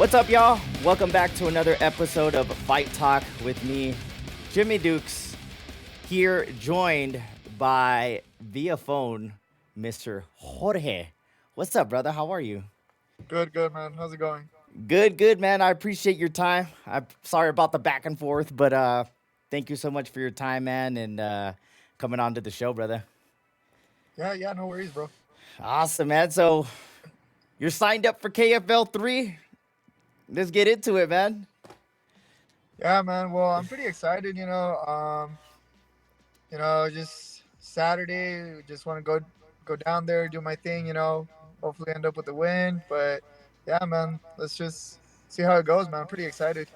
What's up, y'all? Welcome back to another episode of Fight Talk with me, Jimmy Dukes, here joined by, via phone, Mr. Jorge. What's up, brother? How are you? Good, man. How's it going? Good, man. I appreciate your time. I'm sorry about the back and forth, but thank you so much for your time, man, and coming on to the show, brother. Yeah, no worries, bro. Awesome, man. So you're signed up for KFL 3? Let's get into it, man. Yeah, man. Well, I'm pretty excited. Just Saturday, just want to go down there, do my thing. Hopefully end up with a win. But yeah, man, let's just see how it goes, man. I'm pretty excited.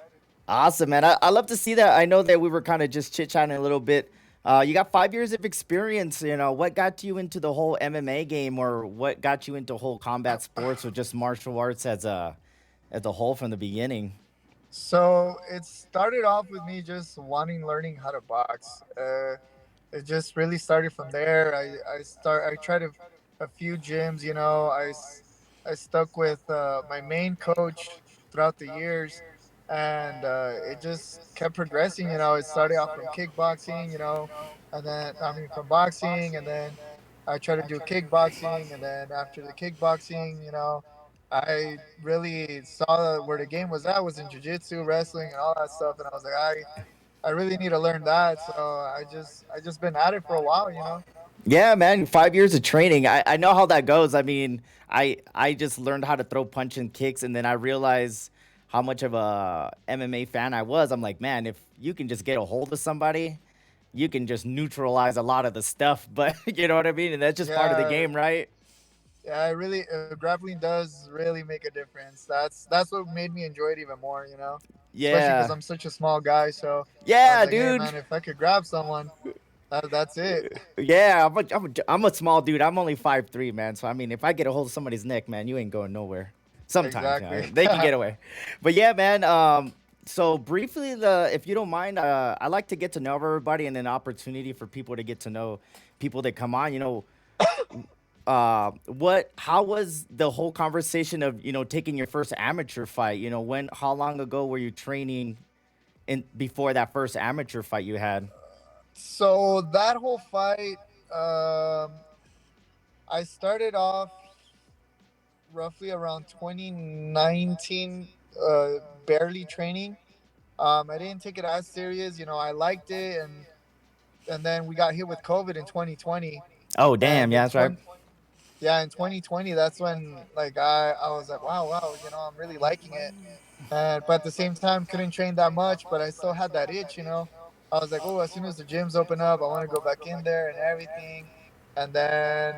Awesome, man. I love to see that. I know that we were kind of just chit chatting a little bit. You got 5 years of experience. What got you into the whole MMA game, or what got you into whole combat sports, or just martial arts as a whole from the beginning? So it started off with me just wanting learning how to box. It just really started from there. I tried a few gyms. I stuck with my main coach throughout the years, and it just kept progressing. It started off from kickboxing. And then from boxing, and then I tried to do kickboxing, and then after the kickboxing, I really saw where the game was in jiu-jitsu, wrestling, and all that stuff, and I was like, I really need to learn that. So I just been at it for a while. Yeah, man, 5 years of training. I know how that goes. I mean, I just learned how to throw punch and kicks, and then I realized how much of a MMA fan I was. I'm like, man, if you can just get a hold of somebody, you can just neutralize a lot of the stuff. But you know what I mean? And that's just part of the Yeah, game, right? yeah, it really grappling does really make a difference. That's what made me enjoy it even more. Especially because Yeah. I'm such a small guy. So I was Yeah, like, hey dude. man, if I could grab someone, that's it. Yeah, I'm a small dude. I'm only 5'3", man. So I mean, if I get a hold of somebody's neck, man, you ain't going nowhere. Sometimes, Exactly. they can get away. But yeah, man. So briefly, if you don't mind, I like to get to know everybody, and an opportunity for people to get to know people that come on. How was the whole conversation of taking your first amateur fight? How long ago were you training in before that first amateur fight you had? So that whole fight, I started off roughly around 2019, barely training. I didn't take it as serious. I liked it, and then we got hit with COVID in 2020, Oh, damn, and yeah, in that's right. 20 yeah, in 2020, that's when like I was like, wow, I'm really liking it. And but at the same time, couldn't train that much, but I still had that itch. I was like, oh, as soon as the gyms open up, I want to go back in there and everything. And then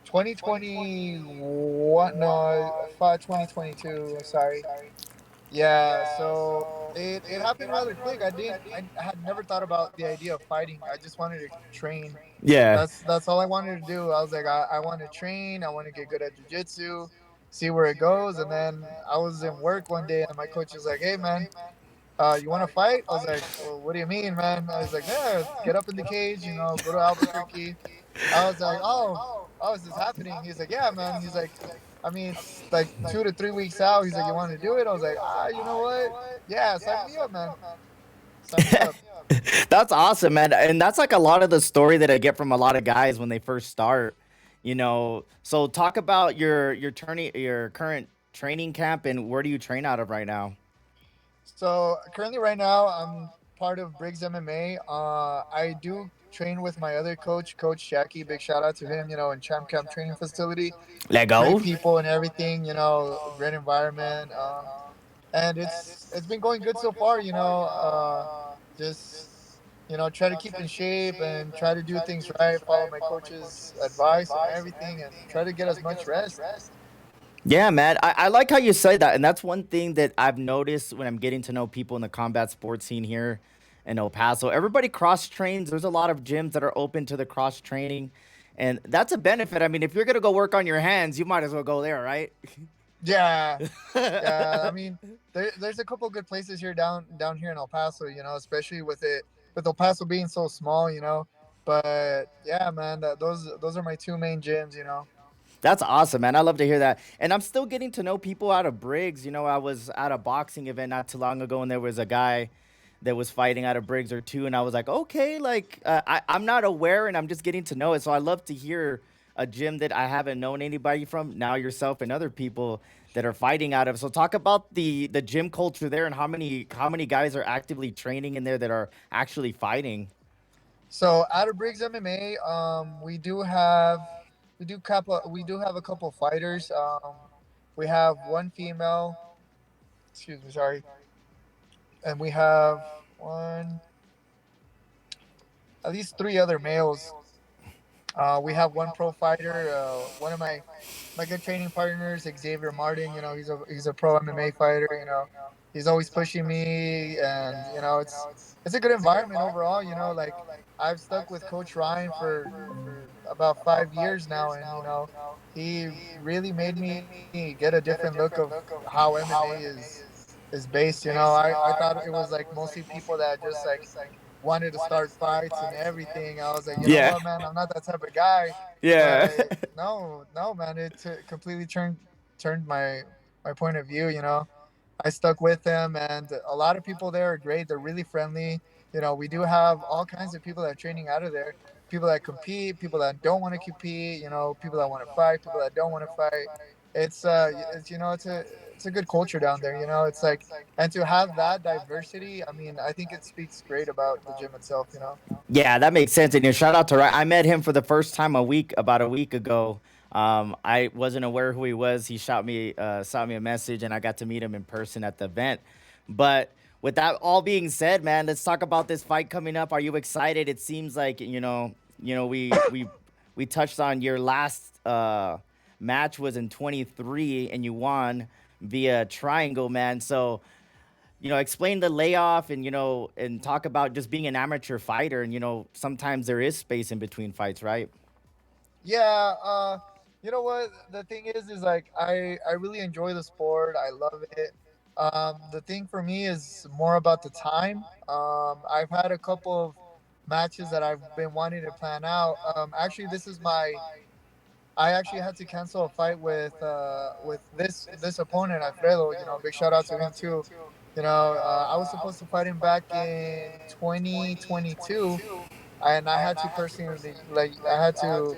2021, no, I fought 2022. Sorry. Yeah, so it happened rather quick. I had never thought about the idea of fighting. I just wanted to train. Yeah. That's all I wanted to do. I was like, I want to train. I want to get good at jujitsu, see where it goes. And then I was in work one day, and my coach was like, "Hey, man, you want to fight?" I was like, well, "What do you mean, man?" I was like, "Yeah, get up in the cage. Go to Albuquerque." I was like, "Oh, is this happening?" He's like, "Yeah, man." He's like, "I mean, it's like 2 to 3 weeks out." He's like, "You want to do it?" I was like, you know what? Yeah, sign me up, man. Sign me up. That's awesome, man. And that's like a lot of the story that I get from a lot of guys when they first start. So talk about your current training camp, and where do you train out of right now? So currently, right now, I'm part of Briggs MMA. I do train with my other coach, Coach Jackie. Big shout out to him. In Champ Camp Training Facility. Let Great go. people and everything. Great environment. And it's been going good so far. Just try to keep in shape and try to do things right. Follow my coach's advice and everything, and try to get as much rest. Yeah, man. I like how you say that. And that's one thing that I've noticed when I'm getting to know people in the combat sports scene here in El Paso. Everybody cross trains. There's a lot of gyms that are open to the cross training. And that's a benefit. I mean, if you're going to go work on your hands, you might as well go there, right? Yeah, yeah. I mean, there's a couple good places here down here in El Paso. Especially with El Paso being so small. But yeah, man, those are my two main gyms. That's awesome, man. I love to hear that. And I'm still getting to know people out of Briggs. You know, I was at a boxing event not too long ago, and there was a guy that was fighting out of Briggs or two, and I was like, okay, like I'm not aware, and I'm just getting to know it. So I love to hear a gym that I haven't known anybody from. Now yourself and other people that are fighting out of. So talk about the gym culture there, and how many guys are actively training in there that are actually fighting. So out of Briggs MMA, we do have a couple fighters. We have one female, excuse me, sorry, and we have one, at least three other males. We have one pro fighter. One of my good training partners, Xavier Martin. You know, he's a pro MMA fighter. You know, he's always pushing me, and you know, it's a good environment overall. You know, like I've stuck with Coach Ryan for about 5 years now, and you know, he really made me get a different look of how MMA is based. You know, I thought it was like mostly people that just like wanted to start fights and everything. I was like, you know Yeah. what, man, I'm not that type of guy. Yeah. But no, no, man, completely turned my point of view. You know, I stuck with them, and a lot of people there are great. They're really friendly. You know, we do have all kinds of people that are training out of there. People that compete, people that don't want to compete. You know, people that want to fight, people that don't want to fight. It's you know, it's a good culture down there. You know, it's like, and to have that diversity, I mean, I think it speaks great about the gym itself. You know. Yeah, that makes sense. And shout out to Ryan. I met him for the first time about a week ago. I wasn't aware who he was. He shot me a message, and I got to meet him in person at the event. But with that all being said, man, let's talk about this fight coming up. Are you excited? It seems like we touched on your last match was in 23, and you won via triangle, man. So explain the layoff and and talk about just being an amateur fighter and sometimes there is space in between fights, right? Yeah, you know what? The thing is like I really enjoy the sport. I love it. The thing for me is more about the time. I've had a couple of matches that I've been wanting to plan out. Actually, this is my. I actually had to cancel a fight with this opponent, Alfredo. You know, big shout out to him too. You know, I was supposed to fight him back in 2022, and I had to personally I had to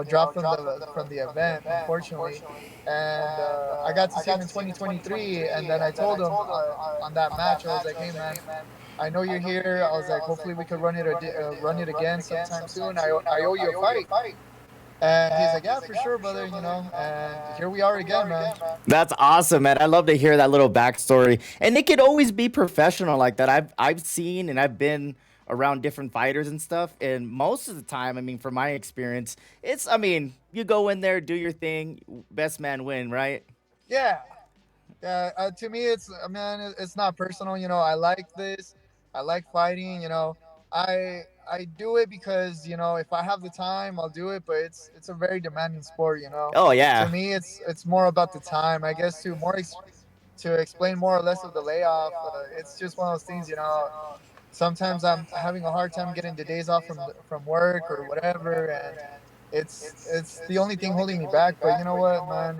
drop from the event, unfortunately. And I got to see him in 2023, and then I told him on that match, I was like, hey man, I know you're here. I was like, hopefully we could run it again sometime soon. I owe you a fight. And he's like, yeah, for sure, brother. You know, and here we are again, man. That's awesome, man. I love to hear that little backstory. And it could always be professional like that. I've seen and I've been around different fighters and stuff. And most of the time, I mean, from my experience, you go in there, do your thing, best man win, right? Yeah, yeah. To me, man, it's not personal. You know, I like this. I like fighting. You know, I do it because if I have the time, I'll do it. But it's a very demanding sport. You know, Oh to yeah. me, it's more about the time. I guess to explain more or less of the layoff, it's just one of those things. You know, sometimes I'm having a hard time getting the days off from work or whatever, and it's the only thing holding me back. But you know what, man?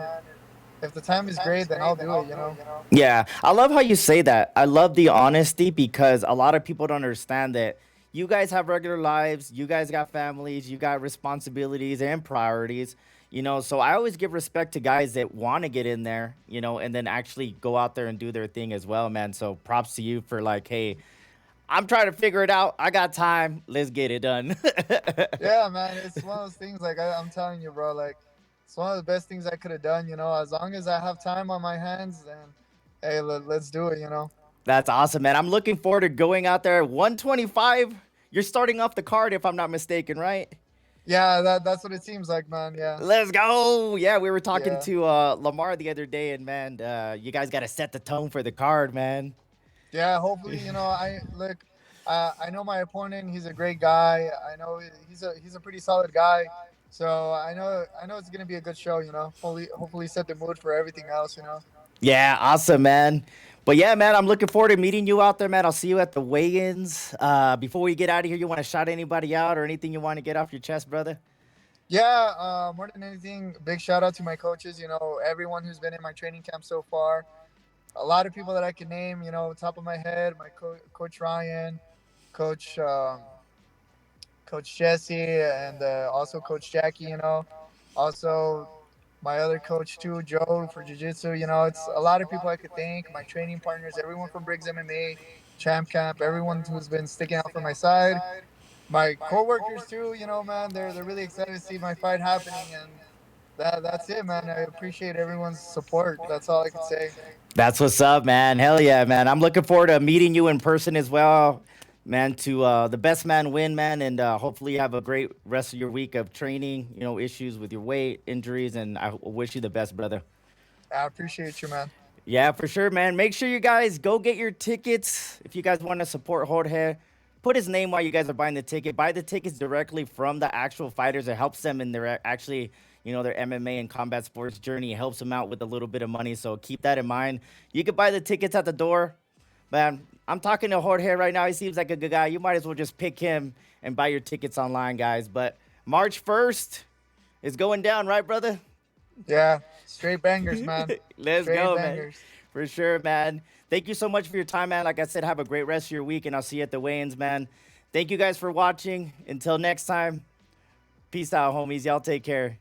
If the time is great, then I'll do it. You know. Yeah, I love how you say that. I love the honesty because a lot of people don't understand that you guys have regular lives, you guys got families, you got responsibilities and priorities. So I always give respect to guys that want to get in there, and then actually go out there and do their thing as well, man. So props to you for like, hey, I'm trying to figure it out. I got time. Let's get it done. Yeah, man, it's one of those things. Like I'm telling you, bro. Like it's one of the best things I could have done. You know, as long as I have time on my hands, then hey, let's do it. You know. That's awesome, man. I'm looking forward to going out there. 125. You're starting off the card, if I'm not mistaken, right? Yeah, that's what it seems like, man. Yeah, Let's go. Yeah, we were talking yeah, to Lamar the other day, and man, you guys got to set the tone for the card, man. yeah. Hopefully, I look. I know my opponent. He's a great guy. I know he's a pretty solid guy. So I know it's gonna be a good show. You know, hopefully set the mood for everything else. You know. Yeah, awesome, man. But yeah, man, I'm looking forward to meeting you out there, man. I'll see you at the weigh-ins. Before we get out of here, you want to shout anybody out or anything you want to get off your chest, brother? Yeah, more than anything, big shout out to my coaches. Everyone who's been in my training camp so far. A lot of people that I can name. Top of my head, my coach Ryan, coach Coach Jesse, and also Coach Jackie. Also my other coach too, Joe for Jiu Jitsu. It's a lot of people I could thank. My training partners, everyone from Briggs MMA, Champ Camp, everyone who's been sticking out for my side. My coworkers too. Man, they're really excited to see my fight happening, and that's it, man. I appreciate everyone's support. That's all I could say. That's what's up, man. Hell yeah, man. I'm looking forward to meeting you in person as well, man. To the best man win, man, and hopefully you have a great rest of your week of training. Issues with your weight, injuries, and I wish you the best, brother. I appreciate you, man. Yeah, for sure, man. Make sure you guys go get your tickets if you guys want to support Jorge. Put his name while you guys are buying the ticket. Buy the tickets directly from the actual fighters. It helps them in their actually, their MMA and combat sports journey. It helps them out with a little bit of money. So keep that in mind. You can buy the tickets at the door. Man, I'm talking to Jorge right now. He seems like a good guy. You might as well just pick him and buy your tickets online, guys. But March 1st is going down, right, brother? Yeah, straight bangers, man. Let's Straight go, man. bangers. For sure, man. Thank you so much for your time, man. Like I said, have a great rest of your week, and I'll see you at the weigh-ins, man. Thank you guys for watching. Until next time, peace out, homies. Y'all take care.